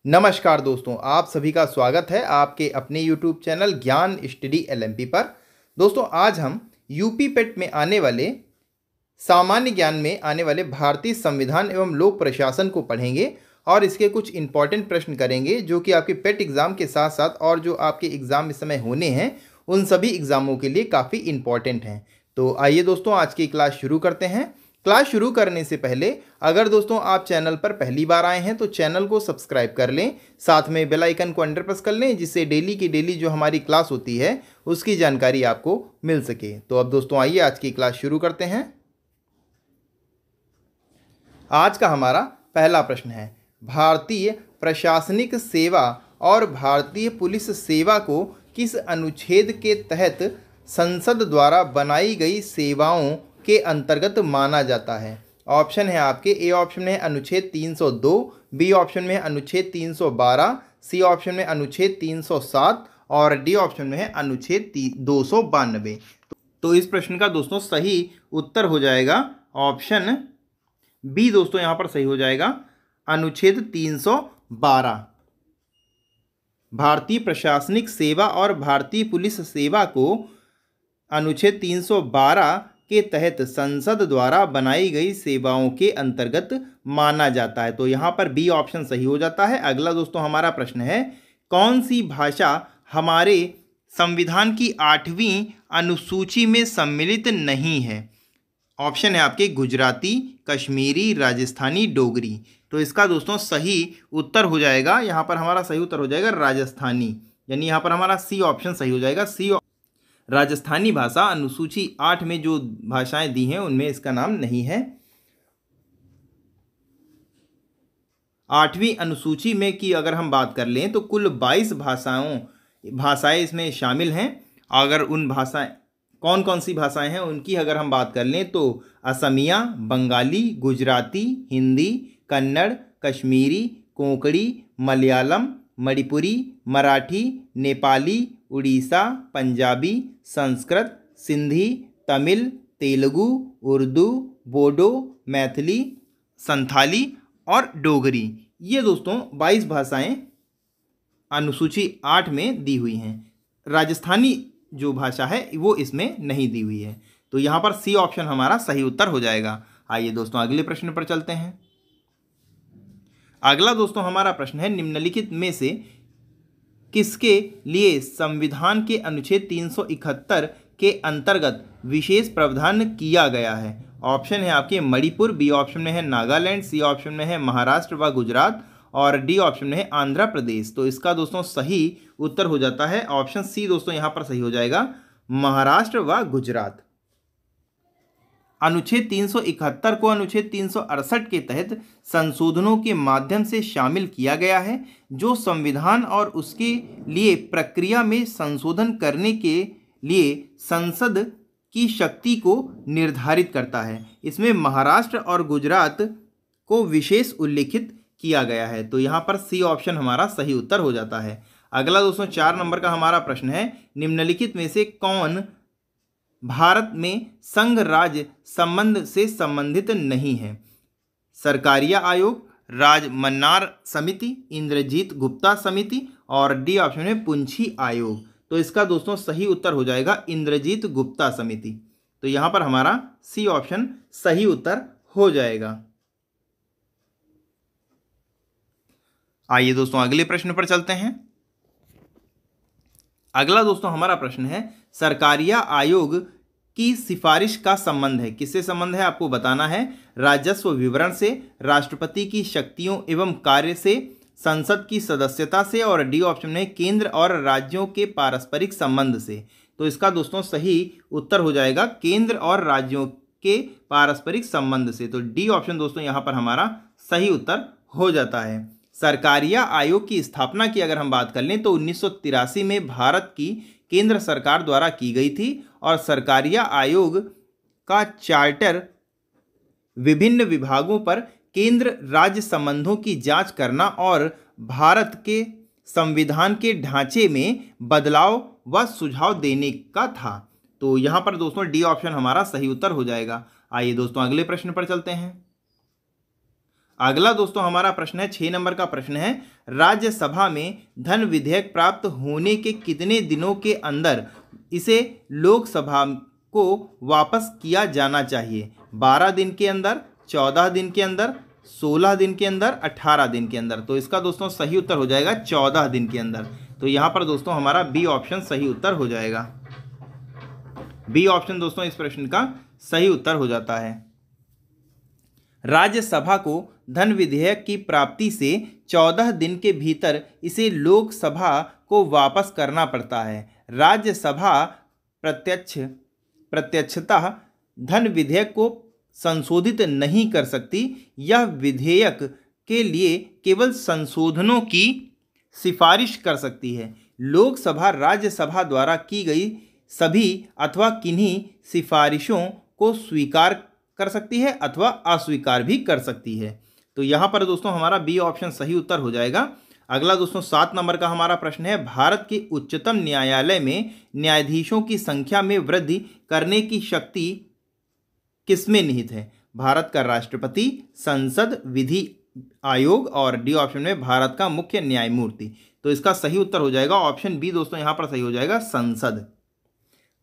नमस्कार दोस्तों, आप सभी का स्वागत है आपके अपने YouTube चैनल ज्ञान स्टडी LMP पर। दोस्तों, आज हम यूपी पेट में आने वाले सामान्य ज्ञान में आने वाले भारतीय संविधान एवं लोक प्रशासन को पढ़ेंगे और इसके कुछ इंपॉर्टेंट प्रश्न करेंगे जो कि आपके पेट एग्ज़ाम के साथ साथ और जो आपके एग्ज़ाम इस समय होने हैं उन सभी एग्ज़ामों के लिए काफ़ी इंपॉर्टेंट हैं। तो आइए दोस्तों, आज की क्लास शुरू करते हैं। क्लास शुरू करने से पहले अगर दोस्तों आप चैनल पर पहली बार आए हैं तो चैनल को सब्सक्राइब कर लें, साथ में बेल आइकन को अंडर प्रेस कर लें जिससे डेली की डेली जो हमारी क्लास होती है उसकी जानकारी आपको मिल सके। तो अब दोस्तों आइए आज की क्लास शुरू करते हैं। आज का हमारा पहला प्रश्न है, भारतीय प्रशासनिक सेवा और भारतीय पुलिस सेवा को किस अनुच्छेद के तहत संसद द्वारा बनाई गई सेवाओं के अंतर्गत माना जाता है? ऑप्शन है आपके, ए ऑप्शन में है अनुच्छेद 302, बी ऑप्शन में है अनुच्छेद 312, सी ऑप्शन में अनुच्छेद 307 और डी ऑप्शन में है अनुच्छेद 292। तो इस प्रश्न का दोस्तों सही उत्तर हो जाएगा ऑप्शन बी। दोस्तों यहाँ पर सही हो जाएगा अनुच्छेद 312। भारतीय प्रशासनिक सेवा और भारतीय पुलिस सेवा को अनुच्छेद 312 के तहत संसद द्वारा बनाई गई सेवाओं के अंतर्गत माना जाता है। तो यहाँ पर बी ऑप्शन सही हो जाता है। अगला दोस्तों हमारा प्रश्न है, कौन सी भाषा हमारे संविधान की 8वीं अनुसूची में सम्मिलित नहीं है? ऑप्शन है आपके गुजराती, कश्मीरी, राजस्थानी, डोगरी। तो इसका दोस्तों सही उत्तर हो जाएगा, यहाँ पर हमारा सही उत्तर हो जाएगा राजस्थानी, यानी यहाँ पर हमारा सी ऑप्शन सही हो जाएगा। सी राजस्थानी भाषा अनुसूची 8 में जो भाषाएं दी हैं उनमें इसका नाम नहीं है। 8वीं अनुसूची में की अगर हम बात कर लें तो कुल 22 भाषाएं इसमें शामिल हैं। अगर उन भाषाएं कौन कौन सी भाषाएं हैं उनकी अगर हम बात कर लें तो असमिया, बंगाली, गुजराती, हिंदी, कन्नड़, कश्मीरी, कोंकणी, मलयालम, मणिपुरी, मराठी, नेपाली, उड़ीसा, पंजाबी, संस्कृत, सिंधी, तमिल, तेलुगु, उर्दू, बोडो, मैथिली, संथाली और डोगरी। ये दोस्तों 22 भाषाएं अनुसूची 8 में दी हुई हैं। राजस्थानी जो भाषा है वो इसमें नहीं दी हुई है। तो यहाँ पर सी ऑप्शन हमारा सही उत्तर हो जाएगा। आइए दोस्तों अगले प्रश्न पर चलते हैं। अगला दोस्तों हमारा प्रश्न है, निम्नलिखित में से किसके लिए संविधान के अनुच्छेद 371 के अंतर्गत विशेष प्रावधान किया गया है? ऑप्शन है आपके मणिपुर, बी ऑप्शन में है नागालैंड, सी ऑप्शन में है महाराष्ट्र व गुजरात और डी ऑप्शन में है आंध्र प्रदेश। तो इसका दोस्तों सही उत्तर हो जाता है ऑप्शन सी। दोस्तों यहाँ पर सही हो जाएगा महाराष्ट्र व गुजरात। अनुच्छेद 371 को अनुच्छेद 368 के तहत संशोधनों के माध्यम से शामिल किया गया है, जो संविधान और उसके लिए प्रक्रिया में संशोधन करने के लिए संसद की शक्ति को निर्धारित करता है। इसमें महाराष्ट्र और गुजरात को विशेष उल्लेखित किया गया है। तो यहाँ पर सी ऑप्शन हमारा सही उत्तर हो जाता है। अगला दोस्तों 4 नंबर का हमारा प्रश्न है, निम्नलिखित में से कौन भारत में संघ राज्य संबंध से संबंधित नहीं है? सरकारिया आयोग, राज मन्नार समिति, इंद्रजीत गुप्ता समिति और डी ऑप्शन में पुंछी आयोग। तो इसका दोस्तों सही उत्तर हो जाएगा इंद्रजीत गुप्ता समिति। तो यहाँ पर हमारा सी ऑप्शन सही उत्तर हो जाएगा। आइए दोस्तों अगले प्रश्न पर चलते हैं। अगला दोस्तों हमारा प्रश्न है, सरकारिया आयोग की सिफारिश का संबंध है, किससे संबंध है आपको बताना है? राजस्व विवरण से, राष्ट्रपति की शक्तियों एवं कार्य से, संसद की सदस्यता से और डी ऑप्शन में केंद्र और राज्यों के पारस्परिक संबंध से। तो इसका दोस्तों सही उत्तर हो जाएगा केंद्र और राज्यों के पारस्परिक संबंध से। तो डी ऑप्शन दोस्तों यहाँ पर हमारा सही उत्तर हो जाता है। सरकारिया आयोग की स्थापना की अगर हम बात कर लें तो 1983 में भारत की केंद्र सरकार द्वारा की गई थी और सरकारिया आयोग का चार्टर विभिन्न विभागों पर केंद्र राज्य संबंधों की जांच करना और भारत के संविधान के ढांचे में बदलाव व सुझाव देने का था। तो यहाँ पर दोस्तों डी ऑप्शन हमारा सही उत्तर हो जाएगा। आइए दोस्तों अगले प्रश्न पर चलते हैं। अगला दोस्तों हमारा प्रश्न है 6 नंबर का प्रश्न है, राज्यसभा में धन विधेयक प्राप्त होने के कितने दिनों के अंदर इसे लोकसभा को वापस किया जाना चाहिए? 12 दिन के अंदर, 14 दिन के अंदर, 16 दिन के अंदर, 18 दिन के अंदर। तो इसका दोस्तों सही उत्तर हो जाएगा 14 दिन के अंदर। तो यहाँ पर दोस्तों हमारा बी ऑप्शन सही उत्तर हो जाएगा। बी ऑप्शन दोस्तों इस प्रश्न का सही उत्तर हो जाता है। राज्यसभा को धन विधेयक की प्राप्ति से 14 दिन के भीतर इसे लोकसभा को वापस करना पड़ता है। राज्यसभा प्रत्यक्षतः धन विधेयक को संशोधित नहीं कर सकती। यह विधेयक के लिए केवल संशोधनों की सिफारिश कर सकती है। लोकसभा राज्यसभा द्वारा की गई सभी अथवा किन्हीं सिफारिशों को स्वीकार कर सकती है अथवा अस्वीकार भी कर सकती है। तो यहाँ पर दोस्तों हमारा बी ऑप्शन सही उत्तर हो जाएगा। अगला दोस्तों 7 नंबर का हमारा प्रश्न है, भारत के उच्चतम न्यायालय में न्यायाधीशों की संख्या में वृद्धि करने की शक्ति किसमें निहित है? भारत का राष्ट्रपति, संसद, विधि आयोग और डी ऑप्शन में भारत का मुख्य न्यायमूर्ति। तो इसका सही उत्तर हो जाएगा ऑप्शन बी दोस्तों, यहाँ पर सही हो जाएगा संसद।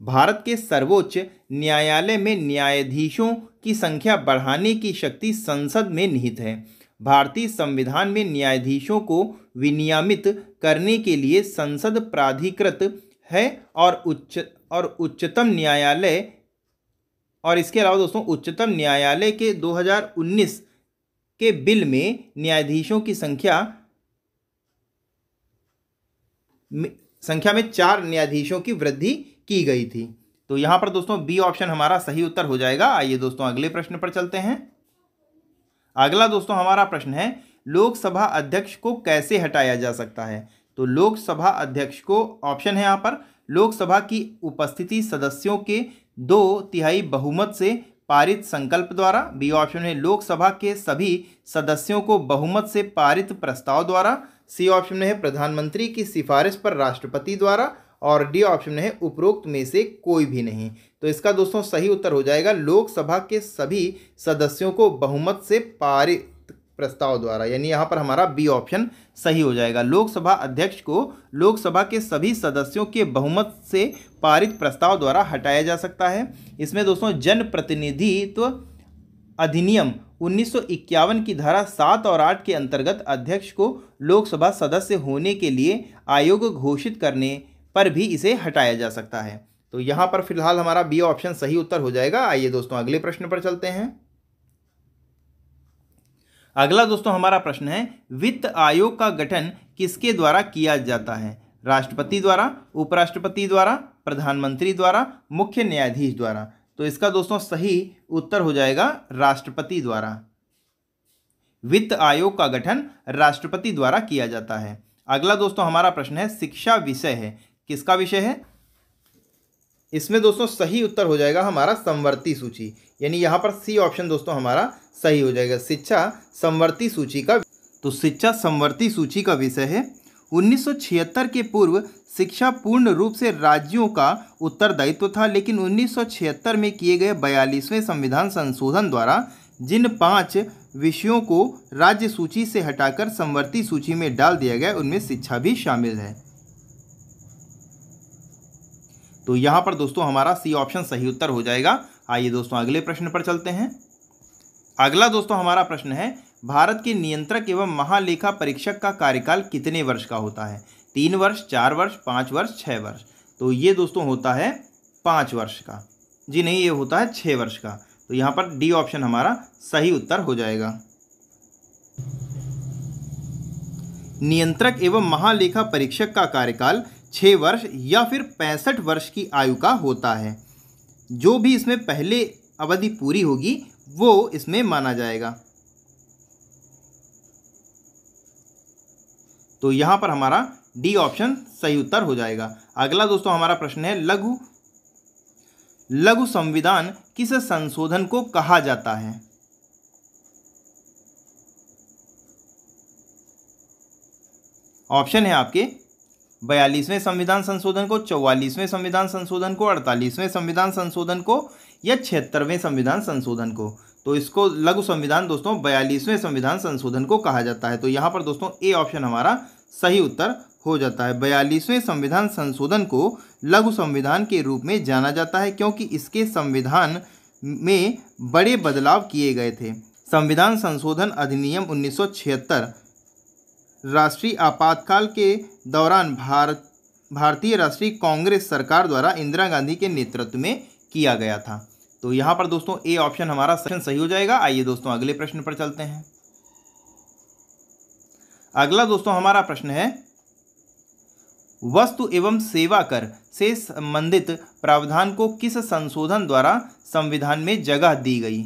भारत के सर्वोच्च न्यायालय में न्यायाधीशों की संख्या बढ़ाने की शक्ति संसद में निहित है। भारतीय संविधान में न्यायाधीशों को विनियमित करने के लिए संसद प्राधिकृत है और उच्चतम न्यायालय और इसके अलावा दोस्तों उच्चतम न्यायालय के 2019 के बिल में न्यायाधीशों की संख्या में 4 न्यायाधीशों की वृद्धि की गई थी। तो यहाँ पर दोस्तों बी ऑप्शन हमारा सही उत्तर हो जाएगा। आइए दोस्तों अगले प्रश्न पर चलते हैं। अगला दोस्तों हमारा प्रश्न है, लोकसभा अध्यक्ष को कैसे हटाया जा सकता है? तो लोकसभा अध्यक्ष को ऑप्शन है यहाँ पर, लोकसभा की उपस्थिति सदस्यों के 2/3 बहुमत से पारित संकल्प द्वारा। बी ऑप्शन है लोकसभा के सभी सदस्यों को बहुमत से पारित प्रस्ताव द्वारा। सी ऑप्शन में है प्रधानमंत्री की सिफारिश पर राष्ट्रपति द्वारा और डी ऑप्शन में है उपरोक्त में से कोई भी नहीं। तो इसका दोस्तों सही उत्तर हो जाएगा लोकसभा के सभी सदस्यों को बहुमत से पारित प्रस्ताव द्वारा, यानी यहाँ पर हमारा बी ऑप्शन सही हो जाएगा। लोकसभा अध्यक्ष को लोकसभा के सभी सदस्यों के बहुमत से पारित प्रस्ताव द्वारा हटाया जा सकता है। इसमें दोस्तों जन प्रतिनिधित्व अधिनियम 1951 की धारा 7 और 8 के अंतर्गत अध्यक्ष को लोकसभा सदस्य होने के लिए आयोग घोषित करने पर भी इसे हटाया जा सकता है। तो यहाँ पर फिलहाल हमारा बी ऑप्शन सही उत्तर हो जाएगा। आइए दोस्तों अगले प्रश्न पर चलते हैं। अगला दोस्तों हमारा प्रश्न है, वित्त आयोग का गठन किसके द्वारा किया जाता है? राष्ट्रपति द्वारा, उपराष्ट्रपति द्वारा, प्रधानमंत्री द्वारा, मुख्य न्यायाधीश द्वारा। तो इसका दोस्तों सही उत्तर हो जाएगा राष्ट्रपति द्वारा। वित्त आयोग का गठन राष्ट्रपति द्वारा किया जाता है। अगला दोस्तों हमारा प्रश्न है, शिक्षा विषय है, किसका विषय है? इसमें दोस्तों सही उत्तर हो जाएगा हमारा समवर्ती सूची, यानी यहाँ पर सी ऑप्शन दोस्तों हमारा सही हो जाएगा, शिक्षा समवर्ती सूची का। तो शिक्षा समवर्ती सूची का विषय है 1976 के पूर्व शिक्षा पूर्ण रूप से राज्यों का उत्तरदायित्व था, लेकिन 1976 में किए गए 42वें संविधान संशोधन द्वारा जिन 5 विषयों को राज्य सूची से हटाकर समवर्ती सूची में डाल दिया गया उनमें शिक्षा भी शामिल है। तो यहाँ पर दोस्तों हमारा सी ऑप्शन सही उत्तर हो जाएगा। आइए दोस्तों अगले प्रश्न पर चलते हैं। अगला दोस्तों हमारा प्रश्न है, भारत के नियंत्रक एवं महालेखा परीक्षक का कार्यकाल कितने वर्ष का होता है? 3 वर्ष, 4 वर्ष, 5 वर्ष, 6 वर्ष। तो ये दोस्तों होता है 5 वर्ष का, जी नहीं, ये होता है 6 वर्ष का। तो यहाँ पर डी ऑप्शन हमारा सही उत्तर हो जाएगा। नियंत्रक एवं महालेखा परीक्षक का कार्यकाल 6 वर्ष या फिर 65 वर्ष की आयु का होता है। जो भी इसमें पहले अवधि पूरी होगी वो इसमें माना जाएगा। तो यहाँ पर हमारा डी ऑप्शन सही उत्तर हो जाएगा। अगला दोस्तों हमारा प्रश्न है, लघु संविधान किस संशोधन को कहा जाता है? ऑप्शन है आपके 42वें संविधान संशोधन को, 44वें संविधान संशोधन को, 48वें संविधान संशोधन को या 76वें संविधान संशोधन को। तो इसको लघु संविधान दोस्तों 42वें संविधान संशोधन को कहा जाता है। तो यहाँ पर दोस्तों ए ऑप्शन हमारा सही उत्तर हो जाता है। 42वें संविधान संशोधन को लघु संविधान के रूप में जाना जाता है क्योंकि इसके संविधान में बड़े बदलाव किए गए थे। संविधान संशोधन अधिनियम 1976 राष्ट्रीय आपातकाल के दौरान भारतीय राष्ट्रीय कांग्रेस सरकार द्वारा इंदिरा गांधी के नेतृत्व में किया गया था। तो यहाँ पर दोस्तों ए ऑप्शन हमारा सही हो जाएगा। आइए दोस्तों अगले प्रश्न पर चलते हैं। अगला दोस्तों हमारा प्रश्न है, वस्तु एवं सेवा कर से संबंधित प्रावधान को किस संशोधन द्वारा संविधान में जगह दी गई?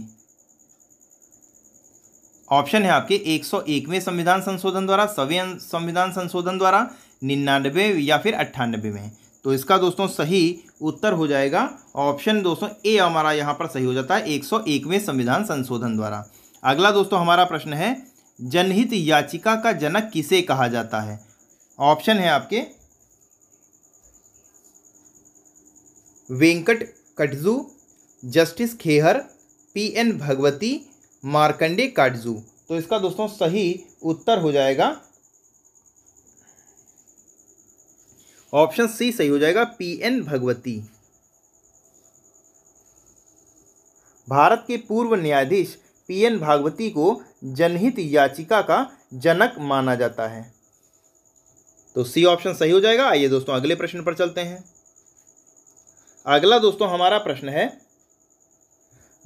ऑप्शन है आपके 101वें संविधान संशोधन द्वारा, 100वें संविधान संशोधन द्वारा, 99 या फिर 98 में। तो इसका दोस्तों सही उत्तर हो जाएगा ऑप्शन दोस्तों ए हमारा यहाँ पर सही हो जाता है 101वें संविधान संशोधन द्वारा। अगला दोस्तों हमारा प्रश्न है, जनहित याचिका का जनक किसे कहा जाता है? ऑप्शन है आपके वेंकट कटजू, जस्टिस खेहर, पीएन भगवती, मार्कंडे काटजू। तो इसका दोस्तों सही उत्तर हो जाएगा ऑप्शन सी सही हो जाएगा, पीएन भगवती। भारत के पूर्व न्यायाधीश पीएन भागवती को जनहित याचिका का जनक माना जाता है। तो सी ऑप्शन सही हो जाएगा। आइए दोस्तों अगले प्रश्न पर चलते हैं। अगला दोस्तों हमारा प्रश्न है,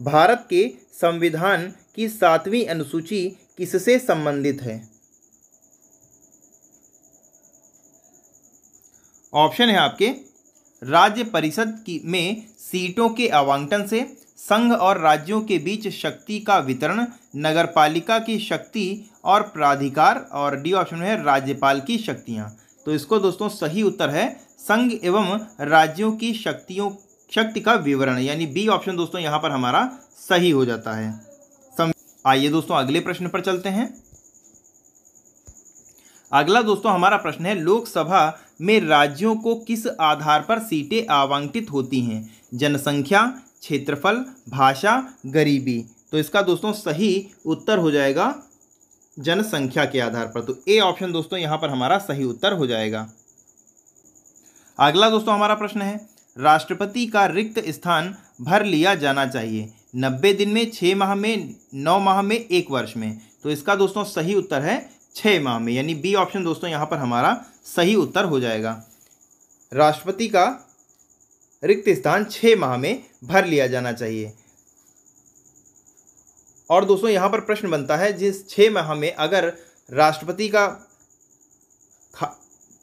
भारत के संविधान की 7वीं अनुसूची किससे संबंधित है? ऑप्शन है आपके राज्य परिषद की में सीटों के आवंटन से, संघ और राज्यों के बीच शक्ति का वितरण, नगरपालिका की शक्ति और प्राधिकार, और डी ऑप्शन में है राज्यपाल की शक्तियां। तो इसको दोस्तों सही उत्तर है संघ एवं राज्यों की शक्ति का विवरण, यानी बी ऑप्शन दोस्तों यहाँ पर हमारा सही हो जाता है। आइए दोस्तों अगले प्रश्न पर चलते हैं। अगला दोस्तों हमारा प्रश्न है, लोकसभा में राज्यों को किस आधार पर सीटें आवंटित होती हैं? जनसंख्या, क्षेत्रफल, भाषा, गरीबी। तो इसका दोस्तों सही उत्तर हो जाएगा जनसंख्या के आधार पर। तो ए ऑप्शन दोस्तों यहाँ पर हमारा सही उत्तर हो जाएगा। अगला दोस्तों हमारा प्रश्न है, राष्ट्रपति का रिक्त स्थान भर लिया जाना चाहिए 90 दिन में, 6 माह में, 9 माह में, 1 वर्ष में। तो इसका दोस्तों सही उत्तर है 6 माह में, यानी बी ऑप्शन दोस्तों यहाँ पर हमारा सही उत्तर हो जाएगा। राष्ट्रपति का रिक्त स्थान 6 माह में भर लिया जाना चाहिए। और दोस्तों यहाँ पर प्रश्न बनता है, जिस 6 माह में अगर राष्ट्रपति का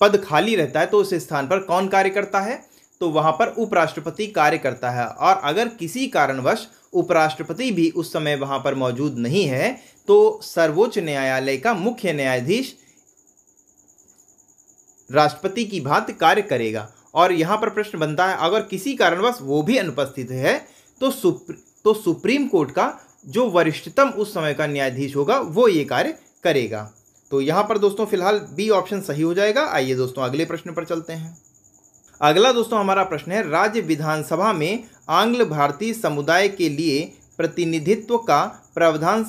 पद खाली रहता है तो उस स्थान पर कौन कार्य करता है? तो वहां पर उपराष्ट्रपति कार्य करता है। और अगर किसी कारणवश उपराष्ट्रपति भी उस समय वहां पर मौजूद नहीं है तो सर्वोच्च न्यायालय का मुख्य न्यायाधीश राष्ट्रपति की भांति कार्य करेगा। और यहां पर प्रश्न बनता है, अगर किसी कारणवश वो भी अनुपस्थित है तो सुप्रीम कोर्ट का जो वरिष्ठतम उस समय का न्यायाधीश होगा वो ये कार्य करेगा। तो यहां पर दोस्तों फिलहाल बी ऑप्शन सही हो जाएगा। आइए दोस्तों अगले प्रश्न पर चलते हैं। अगला दोस्तों हमारा प्रश्न है, राज्य विधानसभा में आंग्ल भारतीय समुदाय के लिए प्रतिनिधित्व का प्रावधान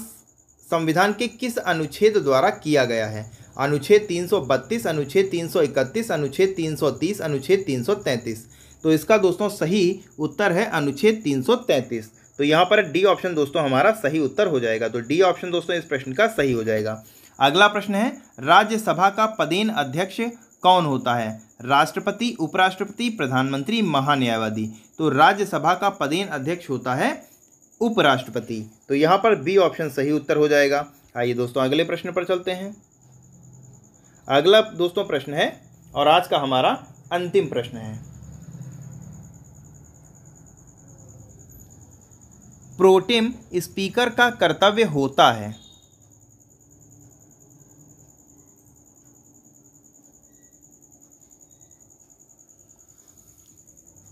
संविधान के किस अनुच्छेद द्वारा किया गया है? अनुच्छेद 332, अनुच्छेद 331, अनुच्छेद 330, अनुच्छेद 333। तो इसका दोस्तों सही उत्तर है अनुच्छेद 333। तो यहाँ पर डी ऑप्शन दोस्तों हमारा सही उत्तर हो जाएगा। तो डी ऑप्शन दोस्तों इस प्रश्न का सही हो जाएगा। अगला प्रश्न है, राज्यसभा का पदेन अध्यक्ष कौन होता है? राष्ट्रपति, उपराष्ट्रपति, प्रधानमंत्री, महान्यायवादी। तो राज्यसभा का पदेन अध्यक्ष होता है उपराष्ट्रपति। तो यहाँ पर बी ऑप्शन सही उत्तर हो जाएगा। आइए दोस्तों अगले प्रश्न पर चलते हैं। अगला दोस्तों प्रश्न है और आज का हमारा अंतिम प्रश्न है, प्रोटेम स्पीकर का कर्तव्य होता है।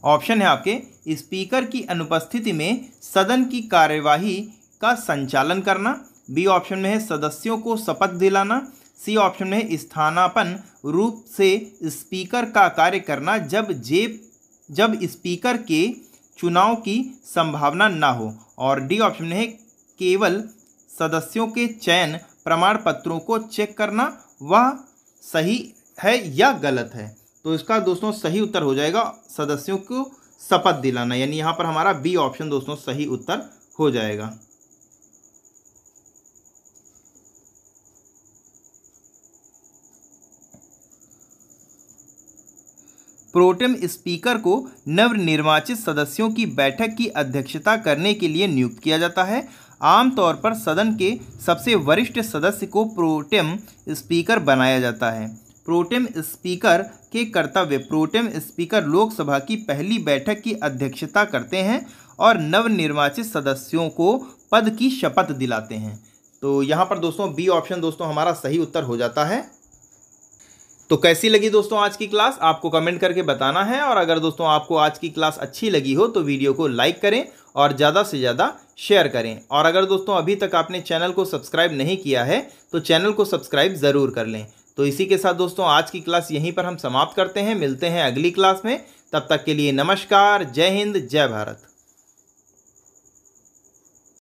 ऑप्शन है आपके, स्पीकर की अनुपस्थिति में सदन की कार्यवाही का संचालन करना। बी ऑप्शन में है सदस्यों को शपथ दिलाना। सी ऑप्शन में है स्थानापन्न रूप से स्पीकर का कार्य करना जब स्पीकर के चुनाव की संभावना ना हो। और डी ऑप्शन में है केवल सदस्यों के चयन प्रमाण पत्रों को चेक करना, वह सही है या गलत है। तो इसका दोस्तों सही उत्तर हो जाएगा सदस्यों को शपथ दिलाना, यानी यहाँ पर हमारा बी ऑप्शन दोस्तों सही उत्तर हो जाएगा। प्रोटेम स्पीकर को नवनिर्वाचित सदस्यों की बैठक की अध्यक्षता करने के लिए नियुक्त किया जाता है। आमतौर पर सदन के सबसे वरिष्ठ सदस्य को प्रोटेम स्पीकर बनाया जाता है। प्रोटेम स्पीकर के कर्तव्य: प्रोटेम स्पीकर लोकसभा की पहली बैठक की अध्यक्षता करते हैं और नवनिर्वाचित सदस्यों को पद की शपथ दिलाते हैं। तो यहाँ पर दोस्तों बी ऑप्शन दोस्तों हमारा सही उत्तर हो जाता है। तो कैसी लगी दोस्तों आज की क्लास, आपको कमेंट करके बताना है। और अगर दोस्तों आपको आज की क्लास अच्छी लगी हो तो वीडियो को लाइक करें और ज़्यादा से ज़्यादा शेयर करें। और अगर दोस्तों अभी तक आपने चैनल को सब्सक्राइब नहीं किया है तो चैनल को सब्सक्राइब ज़रूर कर लें। तो इसी के साथ दोस्तों आज की क्लास यहीं पर हम समाप्त करते हैं। मिलते हैं अगली क्लास में, तब तक के लिए नमस्कार, जय हिंद, जय भारत।